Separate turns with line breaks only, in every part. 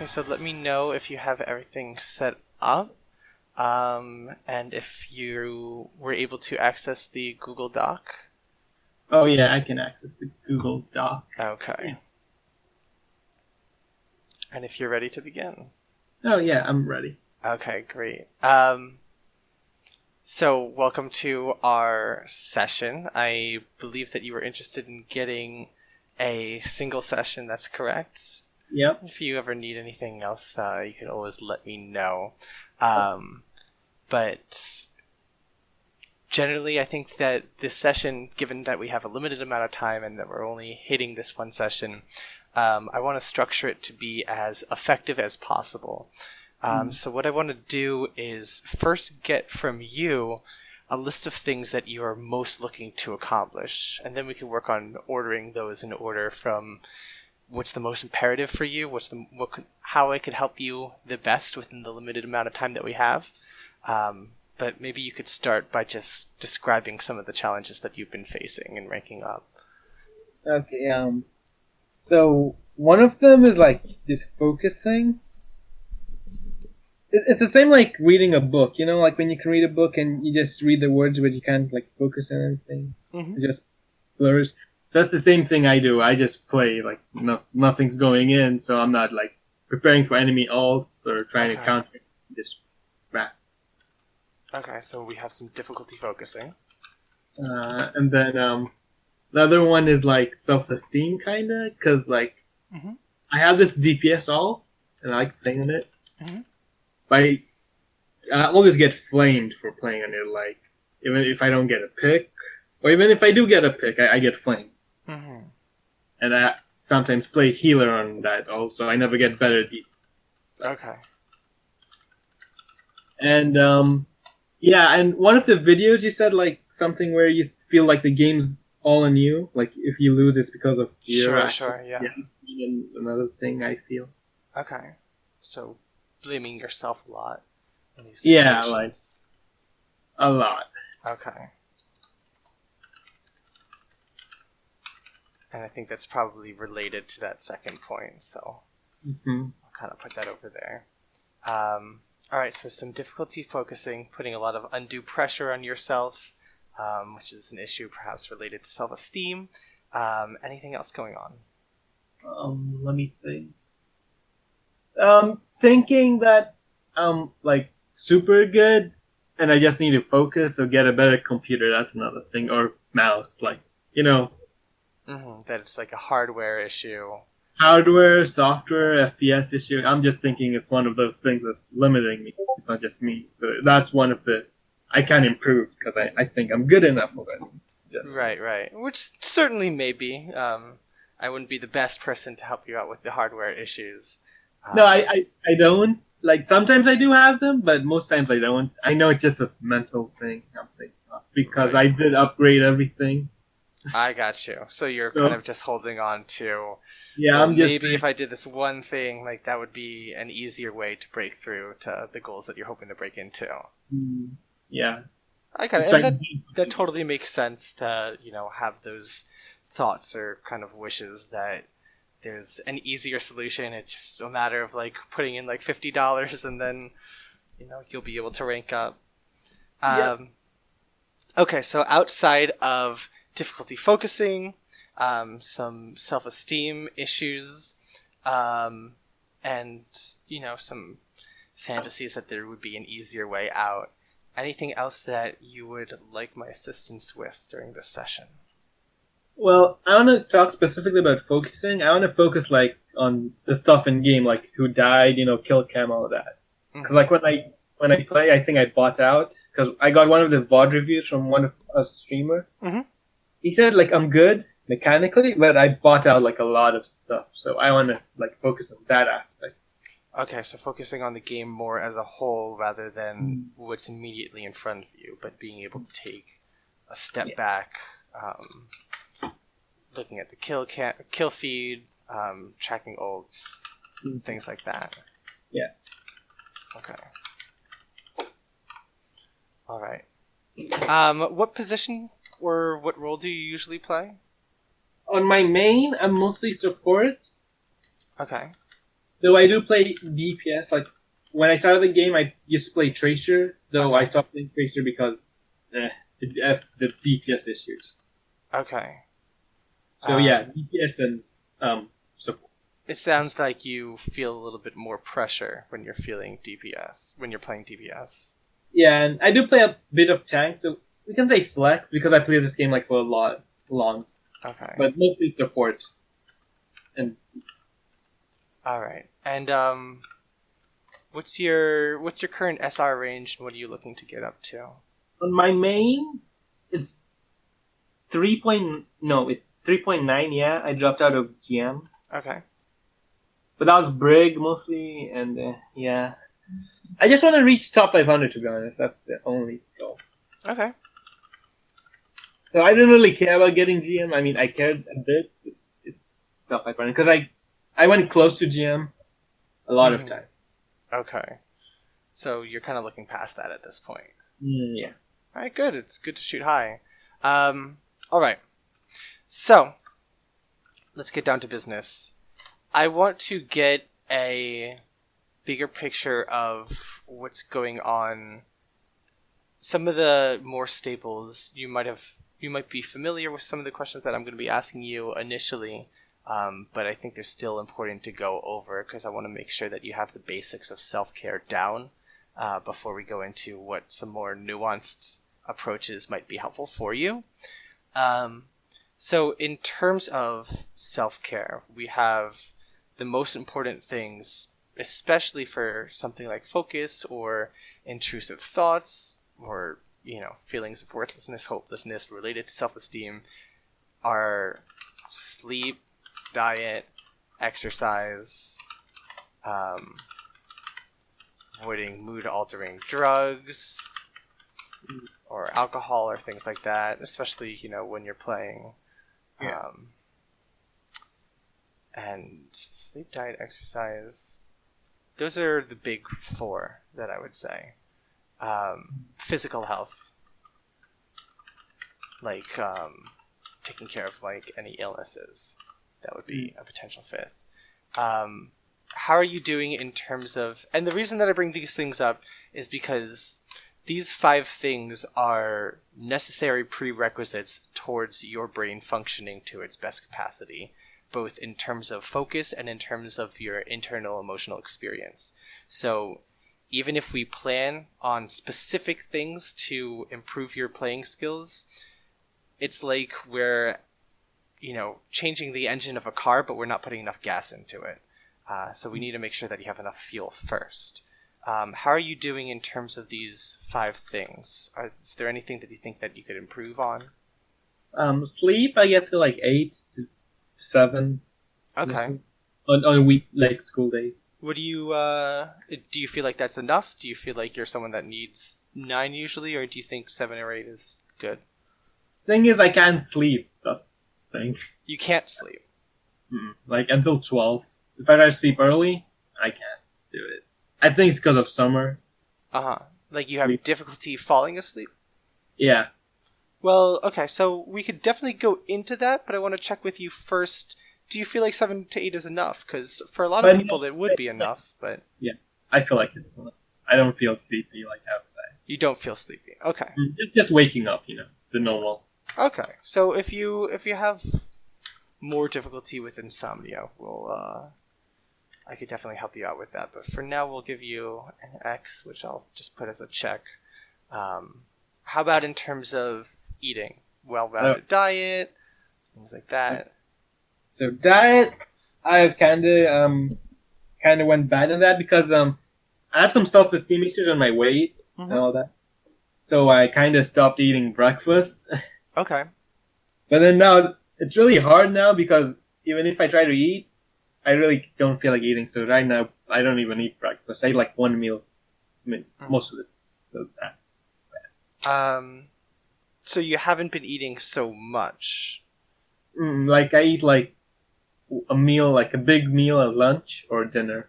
Okay, so let me know if you have everything set up, and if you were able to access the Google Doc.
Oh yeah, I can access the Google Doc.
Okay. And if you're ready to begin.
Oh yeah, I'm ready.
Okay, great. So welcome to our session. I believe that you were interested in getting a single session, that's correct?
Yep.
If you ever need anything else, you can always let me know. But generally, I think that this session, given that we have a limited amount of time and that we're only hitting this one session, I want to structure it to be as effective as possible. So what I want to do is first get from you a list of things that you are most looking to accomplish, and then we can work on ordering those in order from what's the most imperative for you, how I could help you the best within the limited amount of time that we have. But maybe you could start by just describing some of the challenges that you've been facing and ranking up.
Okay. So one of them is like just focusing. It's the same like reading a book. You know, like when you can read a book and you just read the words, but you can't like focus on anything.
Mm-hmm.
It's just blurs. So that's the same thing I do. I just play like nothing's going in, so I'm not like preparing for enemy ults or trying to counter. Just wrap.
Okay, so we have some difficulty focusing.
And then the other one is like self-esteem, kinda, because like I have this DPS ult and I like playing on it. But I always get flamed for playing on it. Like even if I don't get a pick, or even if I do get a pick, I get flamed. And I sometimes play healer on that also. I never get better defense.
Okay.
And yeah, and one of the videos you said like something where you feel like the game's all on you. Like if you lose, it's because of fear.
Sure, yeah.
And another thing I feel.
Okay. So blaming yourself a lot in these situations.
Yeah, like a lot.
Okay. And I think that's probably related to that second point, so I'll kind of put that over there. Alright, so some difficulty focusing, putting a lot of undue pressure on yourself, which is an issue perhaps related to self-esteem. Anything else going on?
Let me think. Thinking that I'm like super good and I just need to focus or get a better computer, that's another thing. Or mouse, like, you know.
That it's like a hardware issue.
Hardware, software, FPS issue. I'm just thinking it's one of those things that's limiting me. It's not just me. So that's one of the... I can improve because I think I'm good enough already.
Right. Which certainly may be. I wouldn't be the best person to help you out with the hardware issues.
No, I don't. Like, sometimes I do have them, but most times I don't. I know it's just a mental thing I'm thinking of because I did upgrade everything.
I got you. So you're kind of just holding on to...
Yeah,
well,
I'm just
maybe if I did this one thing, like that would be an easier way to break through to the goals that you're hoping to break into.
Yeah.
I kind of... That totally makes sense to, have those thoughts or kind of wishes that there's an easier solution. It's just a matter of like putting in like $50 and then you'll be able to rank up. Okay, so outside of difficulty focusing, some self-esteem issues, and some fantasies that there would be an easier way out. Anything else that you would like my assistance with during this session?
Well, I want to talk specifically about focusing. I want to focus like on the stuff in game, like who died, kill cam, all of that. Because like when I play, I think I bought out because I got one of the VOD reviews from one of a streamer. He said like I'm good mechanically, but I bought out like a lot of stuff. So I want to like focus on that aspect.
Okay, so focusing on the game more as a whole rather than what's immediately in front of you, but being able to take a step back. Looking at the kill feed, tracking ults, things like that.
Yeah.
Okay. All right. What position or what role do you usually play?
On my main, I'm mostly support.
Okay.
Though I do play DPS. Like when I started the game, I used to play Tracer. Though I stopped playing Tracer because the DPS issues.
Okay.
So yeah, DPS and support.
It sounds like you feel a little bit more pressure when you're feeling DPS, when you're playing DPS.
Yeah, and I do play a bit of tank, so we can say flex because I play this game like for a long.
Okay.
But mostly support. And
all right. And what's your current SR range and what are you looking to get up to?
on my main, it's 3.9. Yeah, I dropped out of GM.
Okay.
But that was Brig mostly, and yeah. I just want to reach top 500, to be honest. That's the only goal.
Okay.
So I didn't really care about getting GM. I mean, I cared a bit, but it's top 500. Because I went close to GM a lot of time.
Okay. So you're kind of looking past that at this point.
Yeah.
All right, good. It's good to shoot high. All right. So let's get down to business. I want to get a bigger picture of what's going on. Some of the more staples you might be familiar with some of the questions that I'm going to be asking you initially, but I think they're still important to go over because I want to make sure that you have the basics of self-care down before we go into what some more nuanced approaches might be helpful for you. So in terms of self-care, we have the most important things, especially for something like focus or intrusive thoughts or, feelings of worthlessness, hopelessness related to self-esteem, are sleep, diet, exercise, avoiding mood-altering drugs or alcohol or things like that, especially, when you're playing.
Yeah.
And sleep, diet, exercise, those are the big four that I would say. Physical health, like taking care of like any illnesses, that would be a potential fifth. How are you doing in terms of, and the reason that I bring these things up is because these 5 things are necessary prerequisites towards your brain functioning to its best capacity, both in terms of focus and in terms of your internal emotional experience. So even if we plan on specific things to improve your playing skills, it's like we're, changing the engine of a car, but we're not putting enough gas into it. So we need to make sure that you have enough fuel first. How are you doing in terms of these 5 things? Is there anything that you think that you could improve on?
Sleep, I get to like 8 to 7.
Okay.
On a week, like school days.
What do you feel like that's enough? Do you feel like you're someone that needs 9 usually, or do you think 7 or 8 is good?
Thing is, I can't sleep. That's the thing.
You can't sleep.
Like until 12. If I try to sleep early, I can't do it. I think it's because of summer.
Like you have difficulty falling asleep?
Yeah.
Well, okay, so we could definitely go into that, but I want to check with you first. Do you feel like 7 to 8 is enough? Because for a lot of people, it would be enough, but...
Yeah, I feel like it's enough. I don't feel sleepy like outside.
You don't feel sleepy. Okay.
It's just waking up, the normal.
Okay, so if you have more difficulty with insomnia, I could definitely help you out with that. But for now, we'll give you an X, which I'll just put as a check. How about in terms of eating? Well-rounded diet, things like that.
So diet, I've kind of went bad on that because I had some self-esteem issues on my weight and all that. So I kind of stopped eating breakfast.
Okay.
But then now it's really hard now because even if I try to eat, I really don't feel like eating. So right now I don't even eat breakfast. I eat like one meal, most of it. So that.
So you haven't been eating so much.
Like I eat like a meal, like a big meal at lunch or dinner.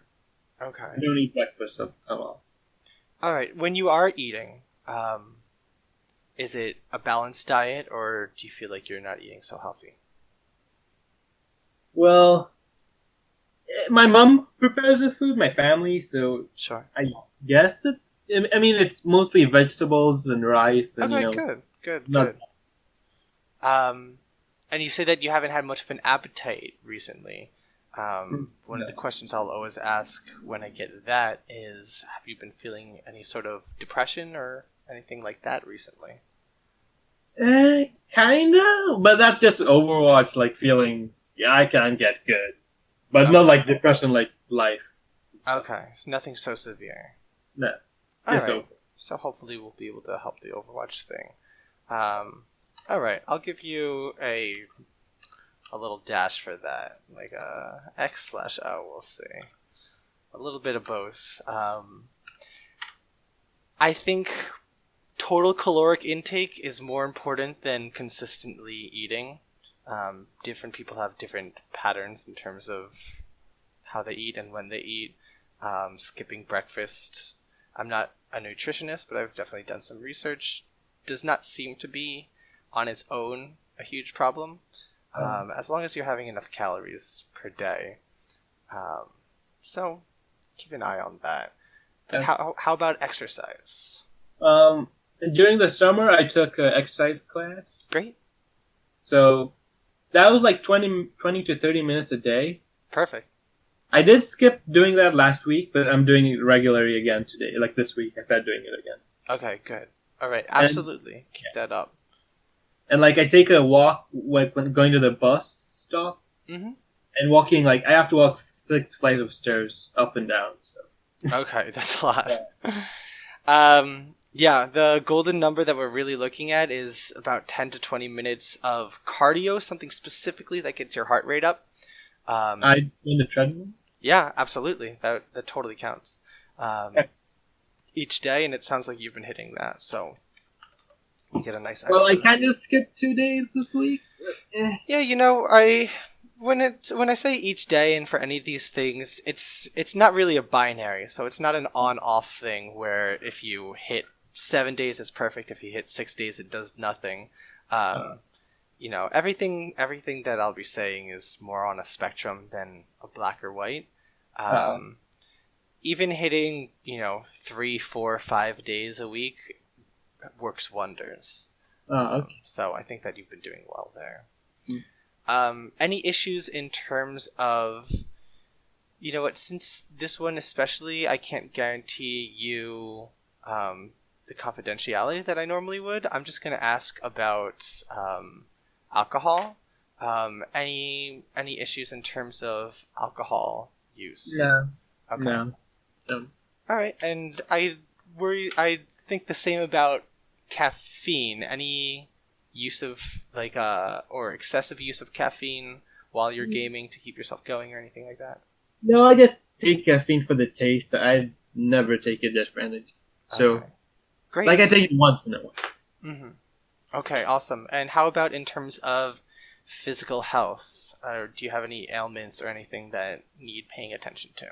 Okay.
I don't eat breakfast at all.
All right. When you are eating, is it a balanced diet, or do you feel like you're not eating so healthy?
Well, My mom prepares the food, my family, so
Sure.
I guess it's. I mean, it's mostly vegetables and rice, and
Okay, good, good,
not.
good. Um, and you say that you haven't had much of an appetite recently. One of the questions I'll always ask when I get that is, have you been feeling any sort of depression or anything like that recently?
Kinda, but that's just Overwatch, like feeling. Yeah, I can't get good, but not
Okay.
like depression, like life. And stuff.
Okay, so nothing so severe.
No,
All
just
right.
over.
So hopefully we'll be able to help the Overwatch thing. All right, I'll give you a little dash for that, like a X/O. We'll see. A little bit of both. I think total caloric intake is more important than consistently eating. Different people have different patterns in terms of how they eat and when they eat. Skipping breakfast. I'm not a nutritionist, but I've definitely done some research. Does not seem to be on its own a huge problem, as long as you're having enough calories per day. Um, so keep an eye on that. But
Yeah.
how about exercise?
Um, During the summer, I took an exercise class,
Great,
so that was like 20 to 30 minutes a day.
perfect.
I did skip doing that last week, but I'm doing it regularly again today. Like this week, I started doing it again.
Okay, good. All right,
And
absolutely keep that up.
like I take a walk like when going to the bus stop
Mm-hmm.
and walking like I have to walk 6 flights of stairs up and down. So
Okay, that's a lot.
yeah.
Yeah, the golden number that we're really looking at is about 10 to 20 minutes of cardio, something specifically that gets your heart rate up.
I on the treadmill.
Yeah, absolutely. That totally counts.
Yeah.
Each day, and it sounds like you've been hitting that, so you get a nice
Well, I
extra.
kind of skipped 2 days this week.
Yeah, when I say each day and for any of these things, it's not really a binary. So it's not an on-off thing where if you hit 7 days, it's perfect. If you hit 6 days, it does nothing. Um, everything that I'll be saying is more on a spectrum than a black or white.
Uh,
Um, Even hitting 3, 4, 5 days a week works wonders.
okay.
So I think that you've been doing well there.
Mm.
Any issues in terms of, since this one especially, I can't guarantee you the confidentiality that I normally would. I'm just going to ask about alcohol. Any issues in terms of alcohol use?
No,
Okay.
no.
All right, and I think the same about caffeine. Any use of or excessive use of caffeine while you're gaming to keep yourself going or anything like that?
No, I just take caffeine for the taste. I never take it just for energy. So,
Okay. Great.
like, I take it once in a while.
Mm-hmm. Okay, awesome. And how about in terms of physical health? Do you have any ailments or anything that need paying attention to?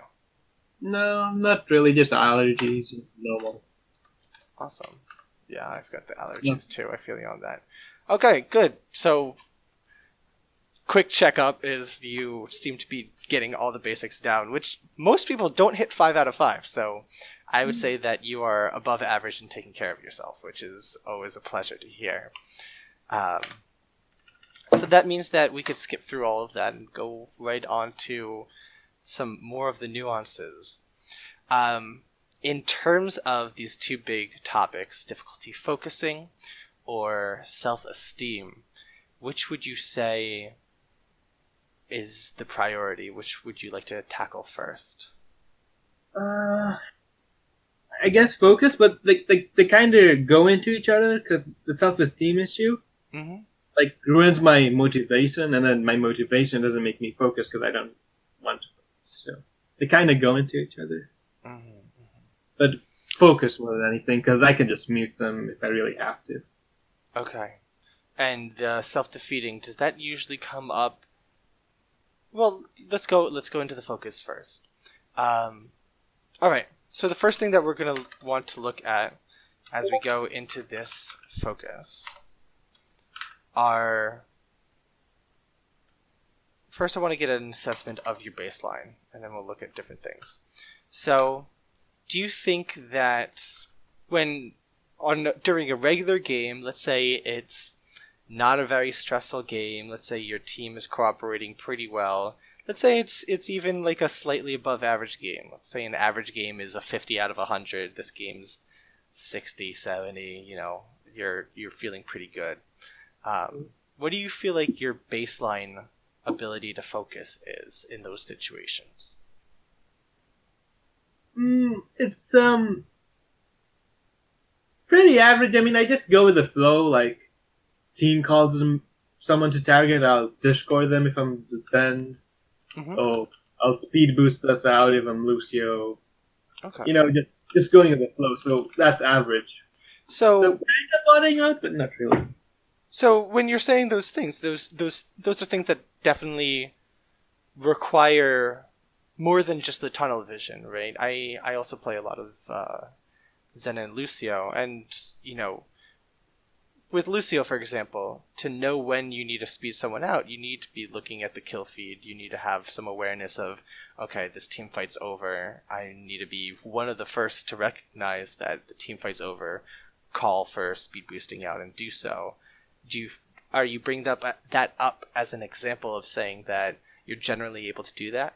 No, not really. Just allergies. Normal.
Awesome. Yeah, I've got the
No.
allergies too. I feel you on that. Okay, good. So, quick checkup is you seem to be getting all the basics down, which most people don't hit 5 out of 5. So, I would say that you are above average in taking care of yourself, which is always a pleasure to hear. So that means that we could skip through all of that and go right on to some more of the nuances. In terms of these two big topics, difficulty focusing or self-esteem, which would you say is the priority? Which would you like to tackle first?
I guess focus, but they kind of go into each other because the self-esteem issue
Mm-hmm.
like ruins my motivation, and then my motivation doesn't make me focus because I don't want to focus. So they kind of go into each other.
Mm-hmm.
But focus more than anything because I can just mute them if I really have to.
Okay. And self-defeating, does that usually come up? Well, let's go into the focus first. All right. So the first thing that we're going to want to look at as we go into this focus are first I want to get an assessment of your baseline, and then we'll look at different things. So, do you think that during a regular game, let's say it's not a very stressful game, let's say your team is cooperating pretty well, let's say it's even like a slightly above average game. Let's say an average game is a 50 out of 100. This game's 60, 70, you're feeling pretty good. What do you feel like your baseline ability to focus is in those situations?
It's pretty average. I mean, I just go with the flow. Like, team calls someone to target, I'll Discord them if I'm Zen.
Mm-hmm.
Oh, I'll speed boost us out if I'm Lucio.
Okay.
Just going with the flow. So that's average. So kind of botting out, but not really.
So when you're saying those things, those are things that definitely require more than just the tunnel vision, right? I also play a lot of Zen and Lucio, and with Lucio, for example, to know when you need to speed someone out, you need to be looking at the kill feed. You need to have some awareness of, okay, this team fight's over. I need to be one of the first to recognize that the team fight's over, call for speed boosting out, and do so. Are you bringing that up as an example of saying that you're generally able to do that?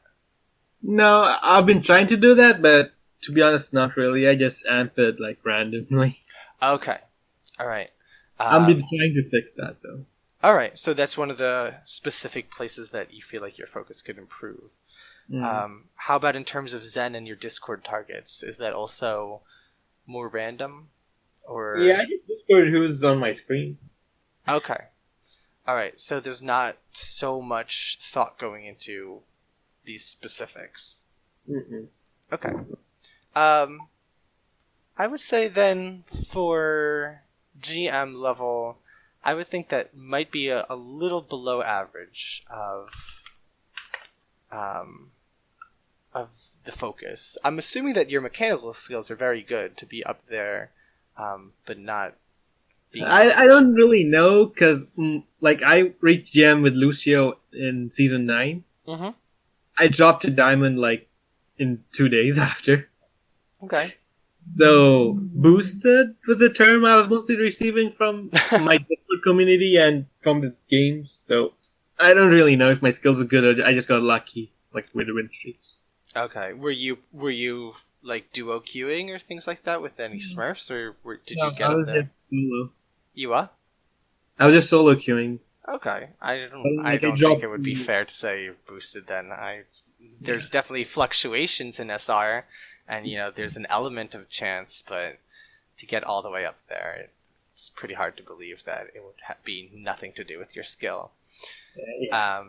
No, I've been trying to do that, but to be honest, not really. I just amp it like randomly.
Okay, all right.
I've been trying to fix that though.
All right, so that's one of the specific places that you feel like your focus could improve. How about in terms of Zen and your Discord targets? Is that also more random, or?
Yeah, I just Discord who's on my screen.
Okay. All right, so there's not so much thought going into these specifics.
Mm-mm.
Okay. I would say then for GM level, I would think that might be a little below average of the focus. I'm assuming that your mechanical skills are very good to be up there, but not.
I don't really know because I reached GM with Lucio in season 9.
Mm-hmm.
I dropped to diamond in 2 days after.
Okay.
So boosted was a term I was mostly receiving from my Discord community and from the games. So I don't really know if my skills are good or I just got lucky, with the win streaks.
Okay. Were you like duo queuing or things like that with any Smurfs, or did you get up there?
Solo.
You what?
I was just solo queuing.
Okay, I don't think it would be fair to say you're boosted then. There's definitely fluctuations in SR, and there's an element of chance, but to get all the way up there, it's pretty hard to believe that it would be nothing to do with your skill.
Yeah.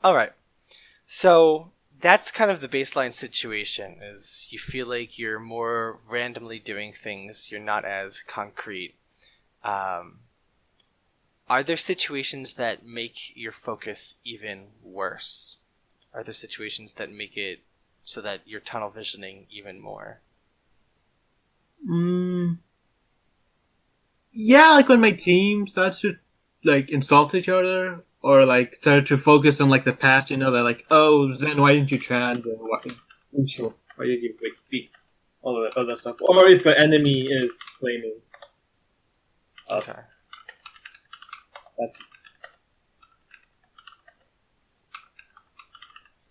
All right, so that's kind of the baseline situation. Is you feel like you're more randomly doing things, you're not as concrete. Are there situations that make your focus even worse? Are there situations that make it so that you're tunnel visioning even more?
Yeah, like when my team starts to insult each other or start to focus on the past, they're like, oh, Zen, why didn't you trans? Or why did you speak? All of that other stuff. Or if an enemy is claiming us.
Okay.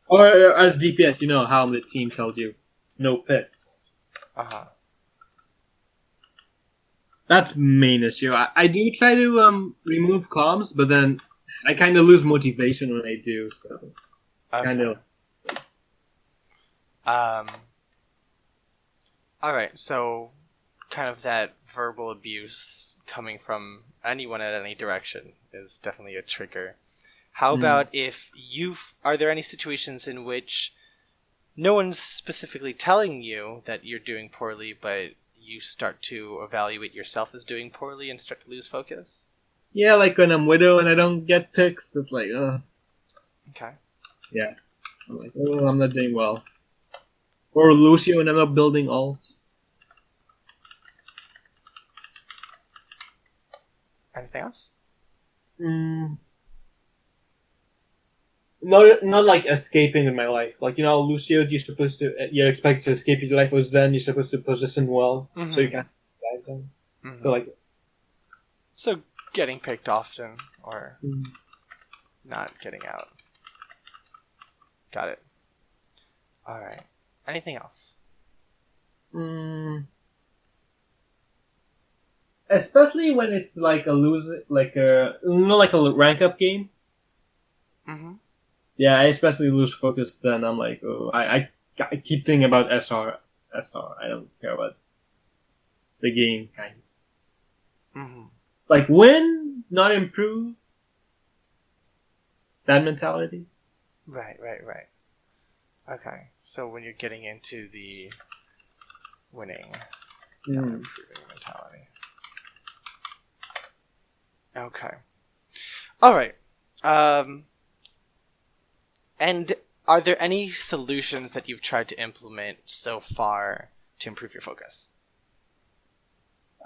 Or as DPS, how the team tells you, no picks. That's main issue. I do try to remove comms, but then I kind of lose motivation when I do. So kind of.
All right. So kind of that verbal abuse coming from anyone at any direction is definitely a trigger. How about if are there any situations in which no one's specifically telling you that you're doing poorly, but you start to evaluate yourself as doing poorly and start to lose focus?
Yeah, like when I'm Widow and I don't get picks, it's like,
Okay.
Yeah. I'm like, oh, I'm not doing well. Or Lucio and I'm not building ult.
Anything else?
not like escaping in my life. Like, you know, Lucio, you're expected to escape your life, or Zen, you're supposed to position well, so you can't dive them. So, like...
So, getting picked often, or not getting out. Got it. Alright. Anything else?
Especially when it's like like a rank up game. Yeah, I especially lose focus then. I'm like, oh, I keep thinking about SR. I don't care about the game, kind of. Like, win, not improve. That mentality.
Right. Okay, so when you're getting into the winning, not improving mentality. Okay. Alright. And are there any solutions that you've tried to implement so far to improve your focus?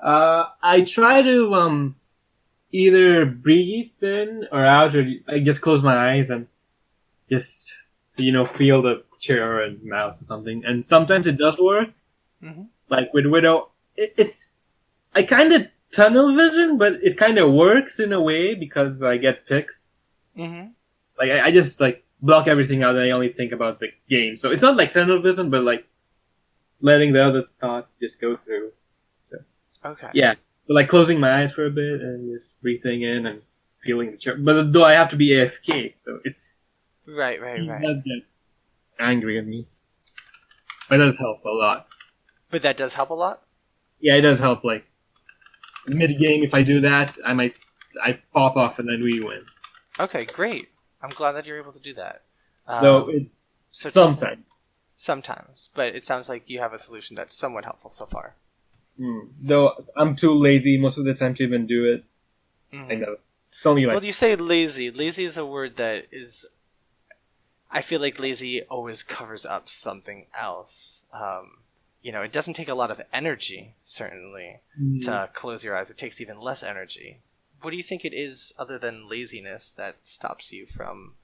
I try to either breathe in or out, or I just close my eyes and just, you know, feel the chair and mouse or something. And sometimes it does work. Like with Widow, I kind of tunnel vision, but it kind of works in a way because I get picks. Like I just like block everything out and I only think about the game. So it's not like tunnel vision, but like letting the other thoughts just go through. So
okay,
yeah, but like closing my eyes for a bit and just breathing in and feeling the chair. But though I have to be AFK, so it's
right.
It does get angry at me, but it does help a lot.
But that does help a lot.
Yeah, it does help. Like mid game, if I do that, I pop off and then we win.
Okay, great. I'm glad that you're able to do that.
Though
sometimes, but it sounds like you have a solution that's somewhat helpful so far.
Though I'm too lazy most of the time to even do it. I know. It's only like...
Well, you say lazy. Lazy is a word that is... I feel like lazy always covers up something else. You know, it doesn't take a lot of energy, certainly, to close your eyes. It takes even less energy. What do you think it is, other than laziness, that stops you from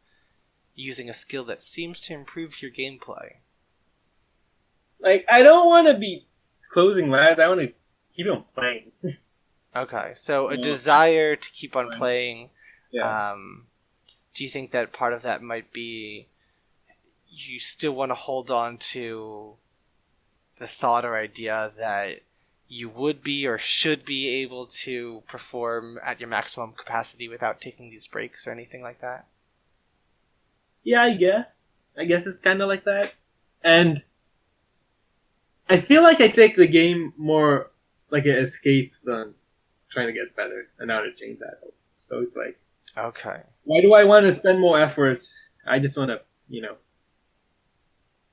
using a skill that seems to improve your gameplay?
Like, I don't want to be closing my eyes. I want to keep on playing.
Okay, so a desire to keep on playing.
Yeah.
Do you think that part of that might be you still want to hold on to the thought or idea that you would be or should be able to perform at your maximum capacity without taking these breaks or anything like that?
Yeah, I guess. I guess it's kind of like that. And I feel like I take the game more like an escape than trying to get better, and now to change that. So it's like,
okay,
why do I want to spend more effort? I just want to, you know,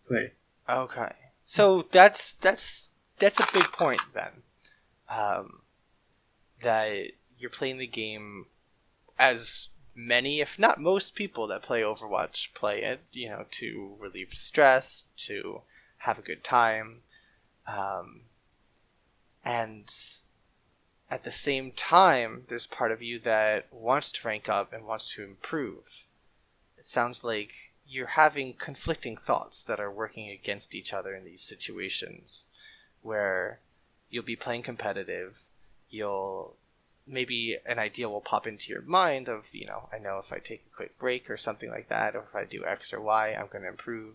play.
Okay, so that's a big point then. That you're playing the game as many, if not most people that play Overwatch play it, you know, to relieve stress, to have a good time. And at the same time, there's part of you that wants to rank up and wants to improve. It sounds like you're having conflicting thoughts that are working against each other in these situations where you'll be playing competitive, maybe an idea will pop into your mind of, you know if I take a quick break or something like that, or if I do X or Y, I'm going to improve.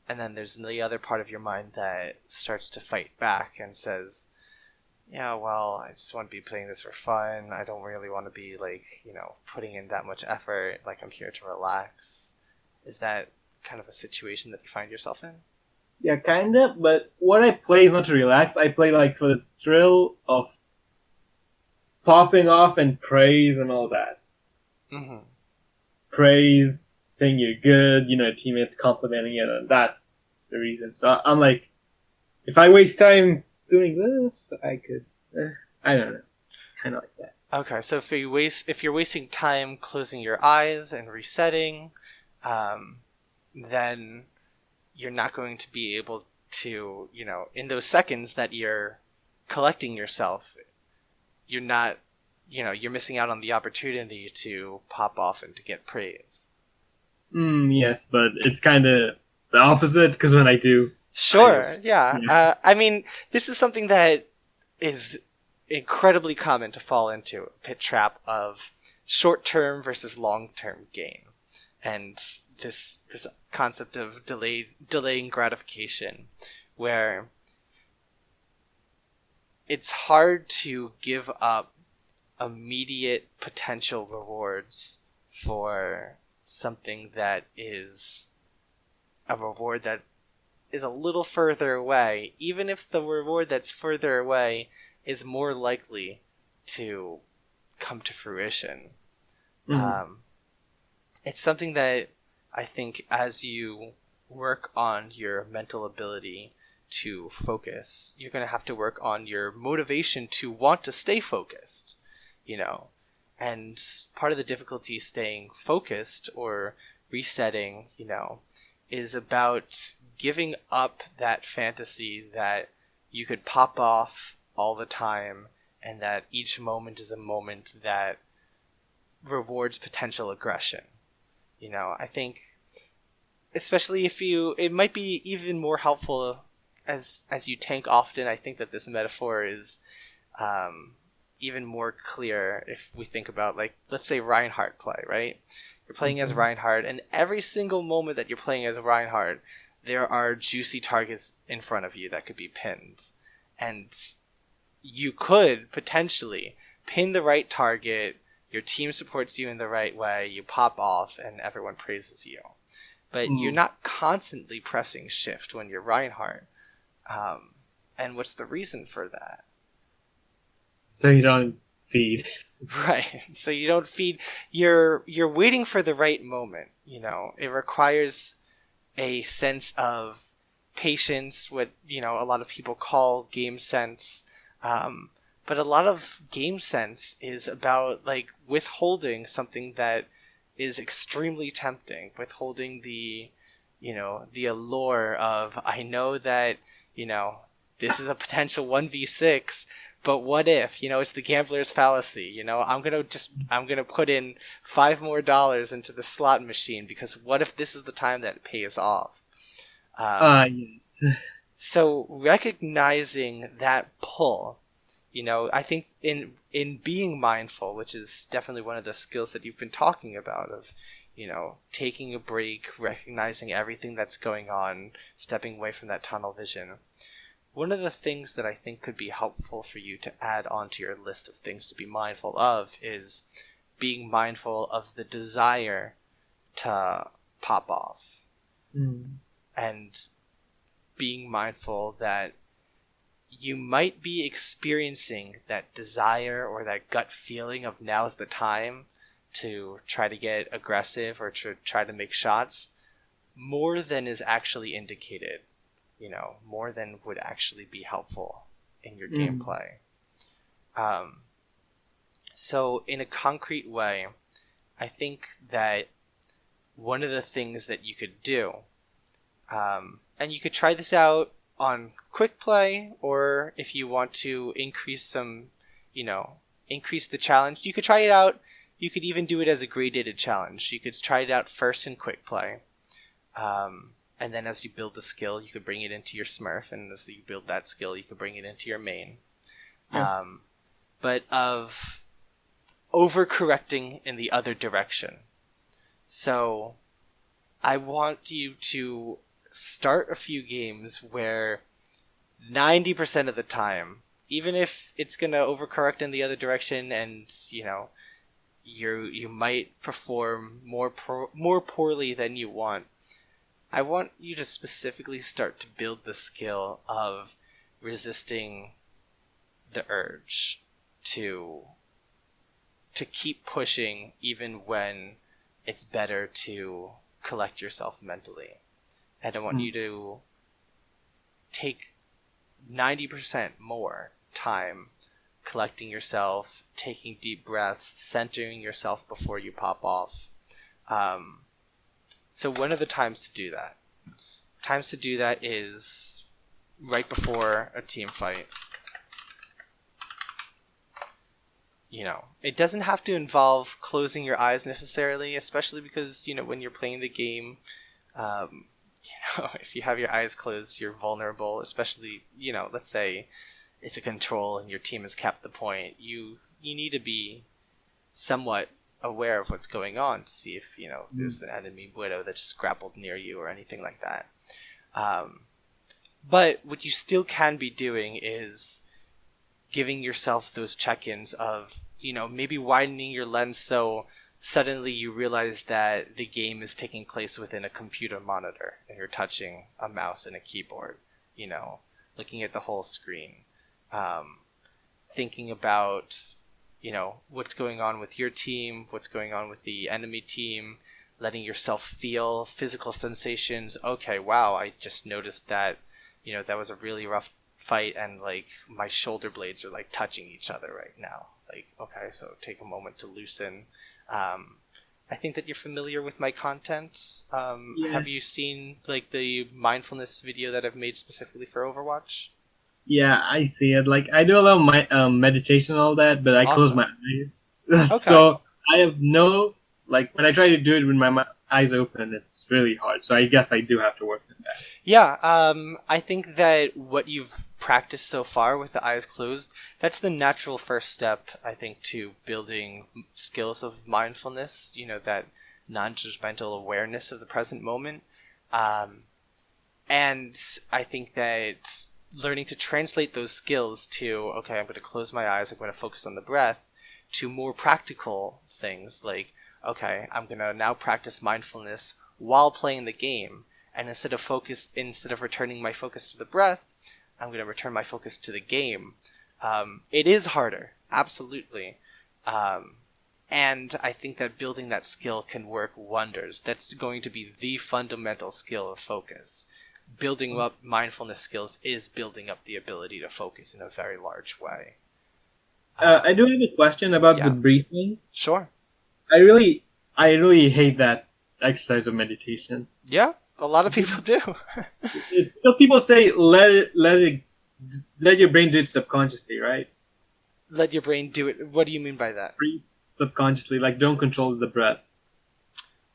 And then there's the other part of your mind that starts to fight back and says, yeah, well, I just want to be playing this for fun. I don't really want to be, like, putting in that much effort. Like, I'm here to relax. Is that kind of a situation that you find yourself in?
Yeah, kind of. But what I play is not to relax. I play, like, for the thrill of popping off and praise and all that. Praise, saying you're good, teammates complimenting it, and that's the reason. So I'm like, if I waste time doing this, I could, I don't know, kind of like that.
Okay, so if you're wasting time closing your eyes and resetting, then you're not going to be able to, in those seconds that you're collecting yourself, you're missing out on the opportunity to pop off and to get praise.
Yes, but it's kind of the opposite because when I do,
Sure, yeah.
yeah.
I mean, this is something that is incredibly common to fall into, a pit trap of short-term versus long-term gain. And this concept of delaying gratification, where it's hard to give up immediate potential rewards for something that is a reward that is a little further away, even if the reward that's further away is more likely to come to fruition.
Mm.
It's something that I think as you work on your mental ability to focus, you're going to have to work on your motivation to want to stay focused, you know. And part of the difficulty staying focused or resetting, is about giving up that fantasy that you could pop off all the time and that each moment is a moment that rewards potential aggression. I think especially if it might be even more helpful as you tank often. I think that this metaphor is even more clear if we think about, like, let's say Reinhardt play, right? You're playing as Reinhardt, and every single moment that you're playing as Reinhardt, there are juicy targets in front of you that could be pinned. And you could potentially pin the right target, your team supports you in the right way, you pop off, and everyone praises you. But you're not constantly pressing shift when you're Reinhardt. And what's the reason for that?
So you don't feed.
Right. So you don't feed. You're waiting for the right moment. It requires a sense of patience, what a lot of people call game sense. But a lot of game sense is about, like, withholding something that is extremely tempting, withholding the allure of, I know that this is a potential 1v6. But what if, it's the gambler's fallacy, I'm going to put in $5 more into the slot machine because what if this is the time that it pays off?
Yeah.
So recognizing that pull, I think in being mindful, which is definitely one of the skills that you've been talking about of, taking a break, recognizing everything that's going on, stepping away from that tunnel vision. One of the things that I think could be helpful for you to add onto your list of things to be mindful of is being mindful of the desire to pop off. And being mindful that you might be experiencing that desire or that gut feeling of now's the time to try to get aggressive or to try to make shots more than is actually indicated. More than would actually be helpful in your gameplay. So in a concrete way, I think that one of the things that you could do, and you could try this out on quick play, or if you want to increase the challenge, you could try it out. You could even do it as a gradated challenge. You could try it out first in quick play. And then as you build the skill, you could bring it into your Smurf, and as you build that skill, you could bring it into your main. Yeah. But of overcorrecting in the other direction. So I want you to start a few games where 90% of the time, even if it's going to overcorrect in the other direction and, you might perform more poorly than you want, I want you to specifically start to build the skill of resisting the urge to keep pushing even when it's better to collect yourself mentally. And I want you to take 90% more time collecting yourself, taking deep breaths, centering yourself before you pop off. So one of the times to do that? Times to do that is right before a team fight. it doesn't have to involve closing your eyes necessarily, especially because, when you're playing the game, if you have your eyes closed, you're vulnerable, especially, let's say it's a control and your team has kept the point. You need to be somewhat aware of what's going on to see if, there's an enemy widow that just grappled near you or anything like that. But what you still can be doing is giving yourself those check-ins of, maybe widening your lens so suddenly you realize that the game is taking place within a computer monitor and you're touching a mouse and a keyboard, looking at the whole screen, thinking about, what's going on with your team, what's going on with the enemy team, letting yourself feel physical sensations. Okay, wow, I just noticed that, that was a really rough fight and like my shoulder blades are like touching each other right now. Like, okay, so take a moment to loosen. I think that you're familiar with my content. Have you seen like the mindfulness video that I've made specifically for Overwatch?
Yeah, I see it. Like, I do a lot of my meditation and all that, but I close my eyes.
Okay.
So I have no, like, when I try to do it with my eyes open, it's really hard. So I guess I do have to work on that.
Yeah, I think that what you've practiced so far with the eyes closed, that's the natural first step, I think, to building skills of mindfulness, that non-judgmental awareness of the present moment. And I think that learning to translate those skills to, okay, I'm going to close my eyes, I'm going to focus on the breath, to more practical things like, okay, I'm going to now practice mindfulness while playing the game. And instead of returning my focus to the breath, I'm going to return my focus to the game. It is harder, absolutely. And I think that building that skill can work wonders. That's going to be the fundamental skill of focus. Building up mindfulness skills is building up the ability to focus in a very large way.
I do have a question about the breathing.
Sure.
I really hate that exercise of meditation.
Yeah. A lot of people do.
Because people say let your brain do it subconsciously, right?
Let your brain do it. What do you mean by that?
Breathe subconsciously, like don't control the breath.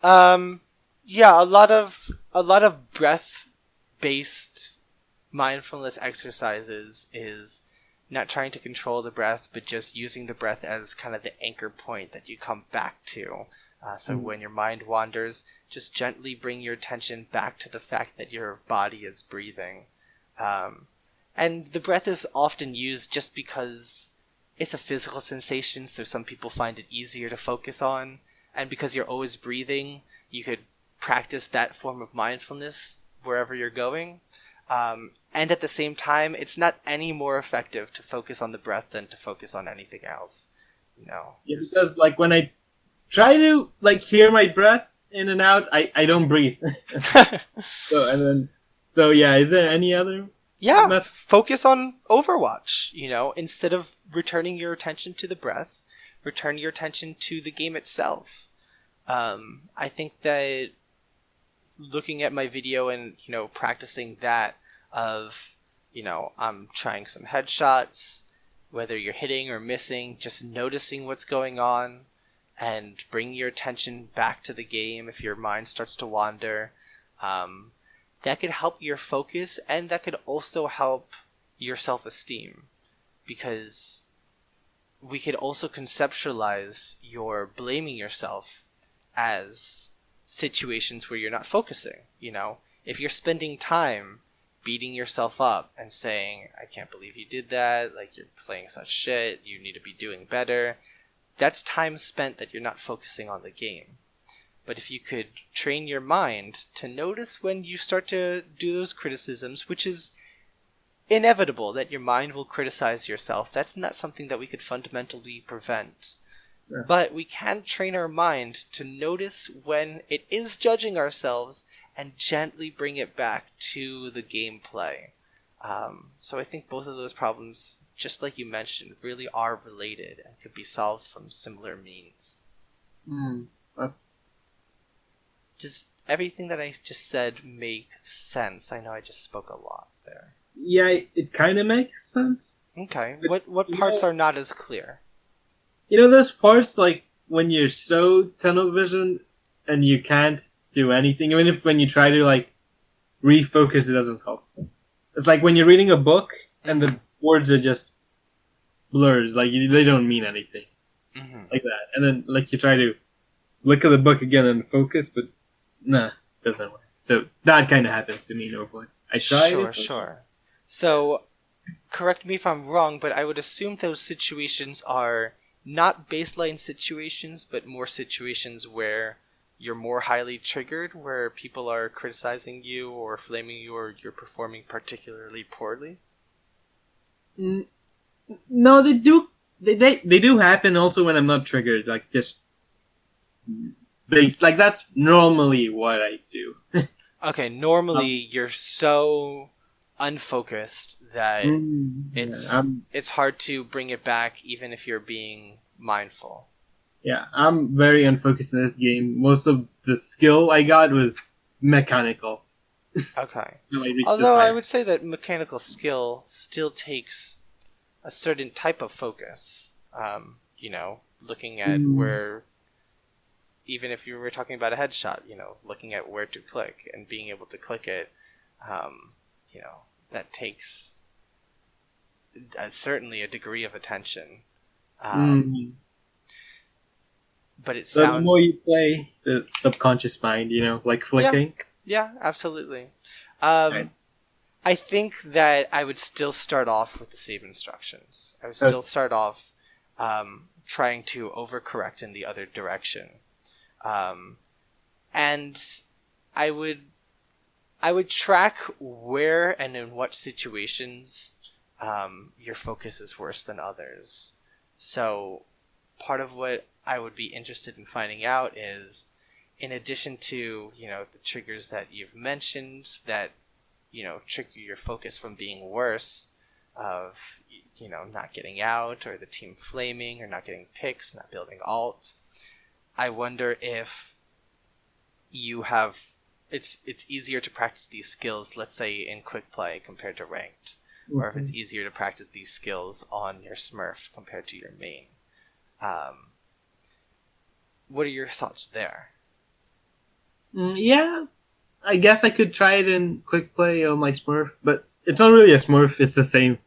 Yeah, a lot of breath-based mindfulness exercises is not trying to control the breath, but just using the breath as kind of the anchor point that you come back to. So when your mind wanders, just gently bring your attention back to the fact that your body is breathing. And the breath is often used just because it's a physical sensation, so some people find it easier to focus on. And because you're always breathing, you could practice that form of mindfulness wherever you're going. And at the same time, it's not any more effective to focus on the breath than to focus on anything else.
Yeah, because like when I try to like hear my breath in and out, I don't breathe. So yeah, is there any other?
Yeah, focus on Overwatch. Instead of returning your attention to the breath, return your attention to the game itself. I think that looking at my video and practicing that of I'm trying some headshots, whether you're hitting or missing, just noticing what's going on and bring your attention back to the game if your mind starts to wander. That could help your focus, and that could also help your self-esteem, because we could also conceptualize your blaming yourself as situations where you're not focusing. If you're spending time beating yourself up and saying, I can't believe you did that, like you're playing such shit, you need to be doing better, that's time spent that you're not focusing on the game. But if you could train your mind to notice when you start to do those criticisms, which is inevitable that your mind will criticize yourself, that's not something that we could fundamentally prevent. Yeah. But we can train our mind to notice when it is judging ourselves and gently bring it back to the gameplay. So I think both of those problems, just like you mentioned, really are related and could be solved from similar means. Does everything that I just said make sense? I know I just spoke a lot there.
Yeah, it kind of makes sense.
Okay. What parts are not as clear?
You know those parts like when you're so tunnel vision and you can't do anything, even if when you try to like refocus, it doesn't help. It's like when you're reading a book and the words are just blurs, like they don't mean anything, like that. And then like you try to look at the book again and focus, but nah, doesn't work. So that kind of happens to me in Overwatch. I tried.
Sure. So, correct me if I'm wrong, but I would assume those situations are not baseline situations, but more situations where you're more highly triggered, where people are criticizing you or flaming you, or you're performing particularly poorly.
No, they do. They do happen also when I'm not triggered. Like just base. Like that's normally what I do.
Okay, normally you're so unfocused that it's hard to bring it back, even if you're being mindful.
Yeah, I'm very unfocused in this game. Most of the skill I got was mechanical.
Okay. Although I would say that mechanical skill still takes a certain type of focus. Looking at where, even if you were talking about a headshot, looking at where to click and being able to click it, that takes certainly a degree of attention. But it sounds...
The more you play, the subconscious mind, like flicking.
Yeah, absolutely. Right. I think that I would still start off with the save instructions. I would still start off trying to overcorrect in the other direction. And I would track where and in what situations your focus is worse than others. So part of what I would be interested in finding out is, in addition to, the triggers that you've mentioned that, trigger your focus from being worse, of, not getting out, or the team flaming, or not getting picks, not building alt, I wonder if you have... It's easier to practice these skills, let's say, in quick play compared to ranked. Or if it's easier to practice these skills on your Smurf compared to your main. What are your thoughts there?
Yeah, I guess I could try it in quick play on my Smurf, but it's not really a Smurf, it's the same.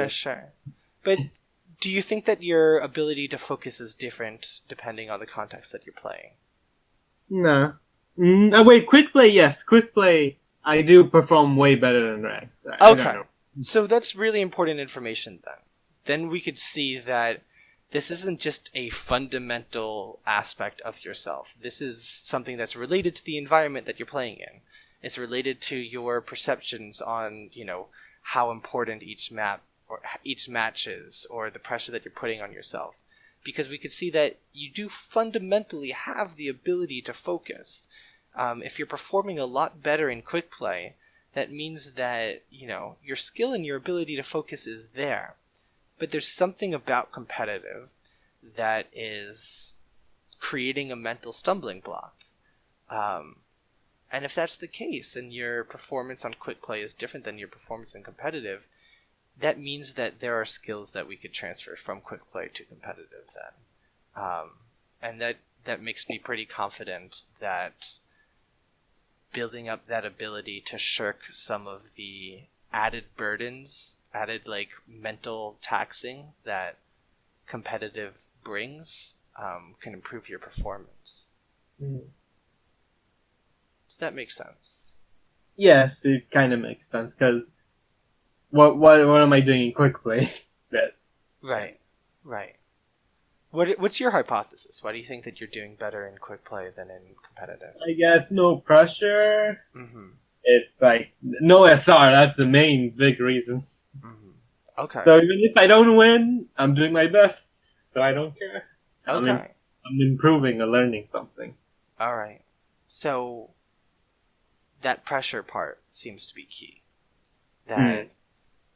Sure. But do you think that your ability to focus is different depending on the context that you're playing?
No. Wait, quick play, yes. Quick play, I do perform way better than ranked.
Okay. So that's really important information then. Then we could see that this isn't just a fundamental aspect of yourself. This is something that's related to the environment that you're playing in. It's related to your perceptions on, how important each map or each match is, or the pressure that you're putting on yourself. Because we could see that you do fundamentally have the ability to focus. If you're performing a lot better in quick play, that means that, your skill and your ability to focus is there. But there's something about competitive that is creating a mental stumbling block. And if that's the case, and your performance on quick play is different than your performance in competitive, that means that there are skills that we could transfer from quick play to competitive then. And that makes me pretty confident that building up that ability to shirk some of the added burdens, added mental taxing that competitive brings, can improve your performance. Does that make sense?
Yes, it kind of makes sense, because what am I doing in quick play?
Right. What's your hypothesis? Why do you think that you're doing better in quick play than in competitive?
I guess no pressure. It's no SR. That's the main big reason.
Okay.
So even if I don't win, I'm doing my best, so I don't care.
Okay.
I'm improving or learning something.
All right. So that pressure part seems to be key. That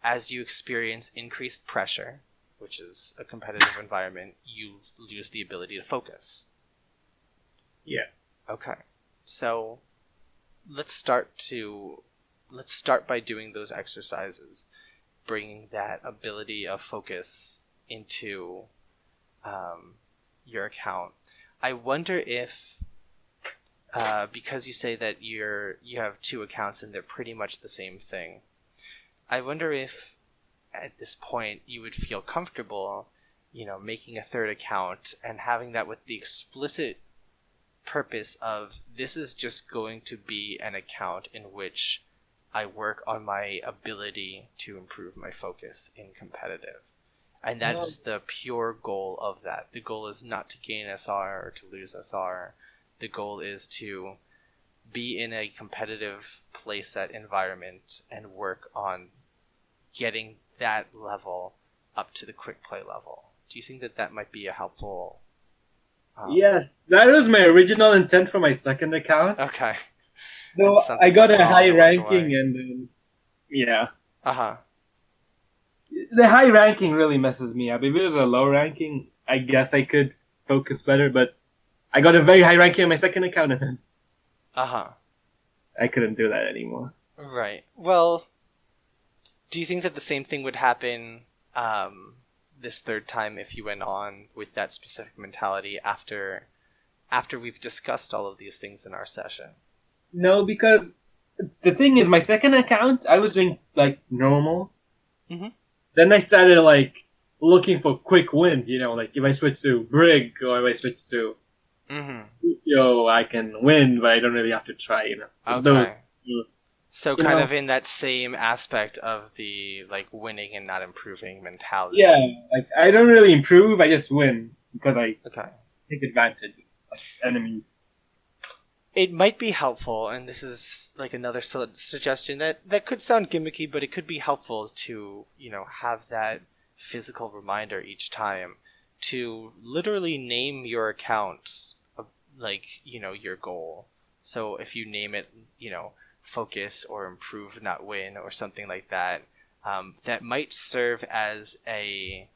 as you experience increased pressure, which is a competitive environment, you lose the ability to focus.
Yeah.
Okay. So let's start by doing those exercises, bringing that ability of focus into your account. I wonder if, because you say that you have two accounts and they're pretty much the same thing, I wonder if at this point you would feel comfortable, making a third account and having that with the explicit purpose of this is just going to be an account in which I work on my ability to improve my focus in competitive. And that is the pure goal of that. The goal is not to gain SR or to lose SR. The goal is to be in a competitive playset environment and work on getting that level up to the quick play level. Do you think that might be a helpful...
Yes, that was my original intent for my second account.
Okay.
No, I got a high ranking and then... Yeah.
Uh-huh.
The high ranking really messes me up. If it was a low ranking, I guess I could focus better, but I got a very high ranking on my second account and then...
Uh-huh.
I couldn't do that anymore.
Right. Well, do you think that the same thing would happen this third time if you went on with that specific mentality after we've discussed all of these things in our session?
No, because the thing is, my second account, I was doing, normal.
Mm-hmm.
Then I started, looking for quick wins, if I switch to Brig or if I switch to I can win, but I don't really have to try,
Okay. So kind of in that same aspect of the, winning and not improving mentality.
Yeah, I don't really improve, I just win, because I take advantage of enemies.
It might be helpful, and this is, another suggestion that could sound gimmicky, but it could be helpful to, have that physical reminder each time to literally name your accounts, your goal. So if you name it, focus or improve, not win, or something like that, that might serve as a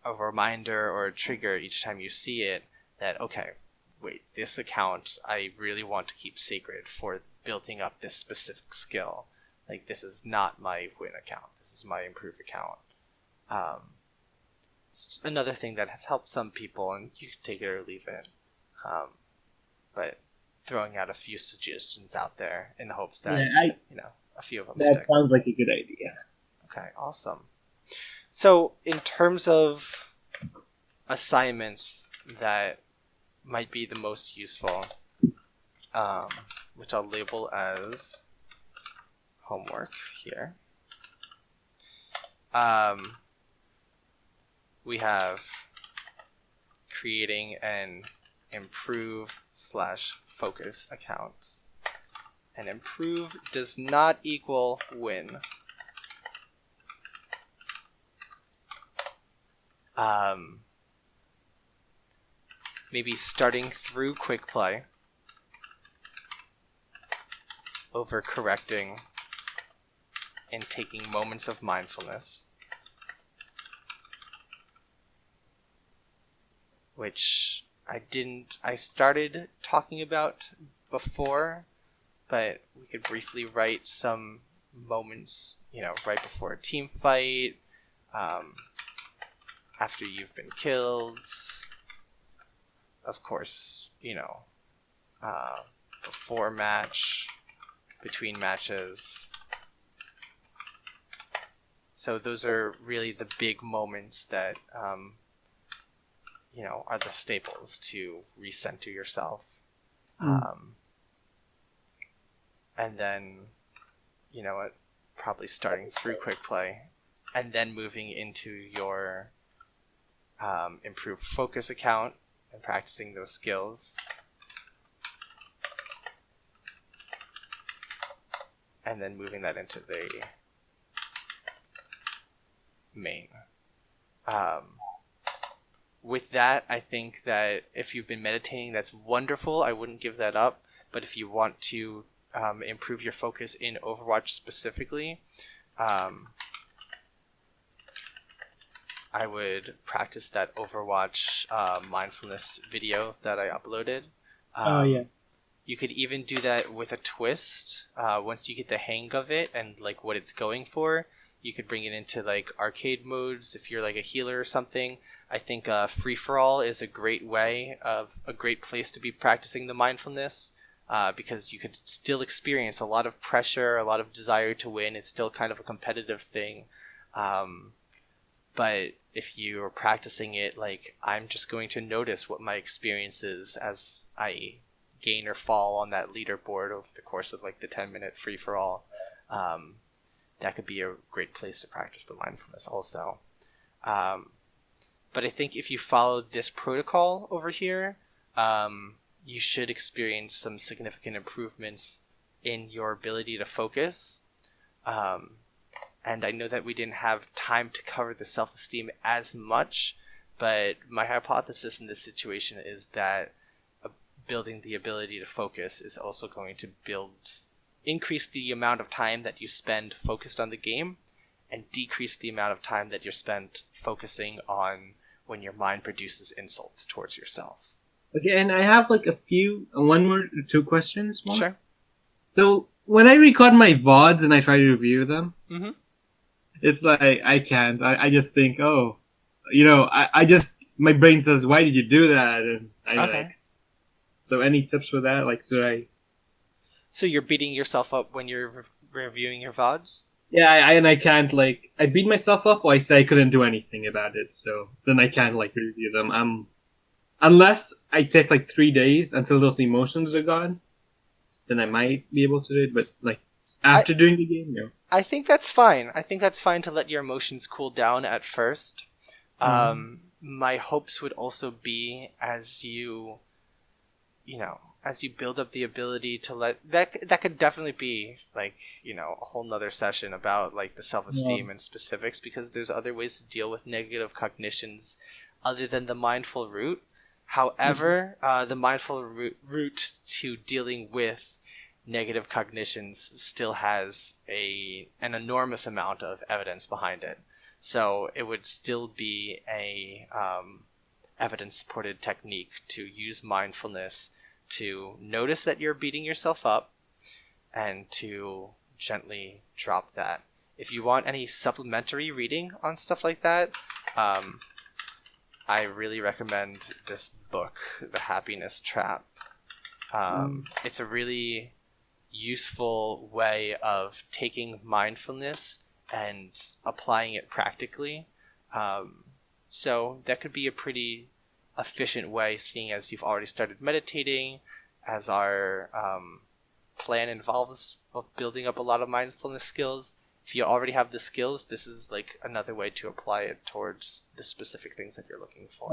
reminder or a trigger each time you see it that, okay, wait, this account I really want to keep sacred for building up this specific skill. This is not my win account. This is my improve account. It's another thing that has helped some people, and you can take it or leave it. But throwing out a few suggestions out there in the hopes that, a few of them stick.
That sounds like a good idea.
Okay, awesome. So, in terms of assignments that might be the most useful, which I'll label as homework here, we have creating an improve/focus accounts. And improve does not equal win. Maybe starting through quick play over correcting and taking moments of mindfulness, which I started talking about before, but we could briefly write some moments, right before a team fight, after you've been killed, of course, before match, between matches. So those are really the big moments that, are the staples to recenter yourself. And then, probably starting through quick play and then moving into your improved focus account and practicing those skills. And then moving that into the main. With that, I think that if you've been meditating, that's wonderful. I wouldn't give that up. But if you want to improve your focus in Overwatch specifically, I would practice that Overwatch mindfulness video that I uploaded.
Yeah.
You could even do that with a twist. Once you get the hang of it and what it's going for, you could bring it into arcade modes if you're a healer or something. I think free-for-all is a great place to be practicing the mindfulness, because you could still experience a lot of pressure, a lot of desire to win. It's still kind of a competitive thing. But if you're practicing it, like, I'm just going to notice what my experience is as I gain or fall on that leaderboard over the course of like the 10-minute free-for-all, that could be a great place to practice the mindfulness also. But I think if you follow this protocol over here, you should experience some significant improvements in your ability to focus. And I know that we didn't have time to cover the self-esteem as much, but my hypothesis in this situation is that building the ability to focus is also going to increase the amount of time that you spend focused on the game, and decrease the amount of time that you're spent focusing on when your mind produces insults towards yourself.
Okay, and I have like one more, two questions more.
Sure.
So when I record my VODs and I try to review them,
mm-hmm.
It's like I can't. I just think, my brain says, "Why did you do that?" And
Okay.
So any tips for that? Like, should I?
So you're beating yourself up when you're reviewing your VODs?
Yeah, I can't, like, I beat myself up, or I say I couldn't do anything about it, so then I can't, like, review them. Unless I take, like, 3 days until those emotions are gone, then I might be able to do it, but, like, after doing the game, no.
I think that's fine. I think that's fine to let your emotions cool down at first. My hopes would also be as you build up the ability to let that could definitely be like, a whole nother session about like the self-esteem and specifics, because there's other ways to deal with negative cognitions other than the mindful route. However, the mindful route to dealing with negative cognitions still has an enormous amount of evidence behind it. So it would still be a evidence-supported technique to use mindfulness to notice that you're beating yourself up and to gently drop that. If you want any supplementary reading on stuff like that, I really recommend this book, The Happiness Trap. It's a really useful way of taking mindfulness and applying it practically. So that could be a pretty efficient way, seeing as you've already started meditating, as our plan involves building up a lot of mindfulness skills. If you already have the skills, this is like another way to apply it towards the specific things that you're looking for.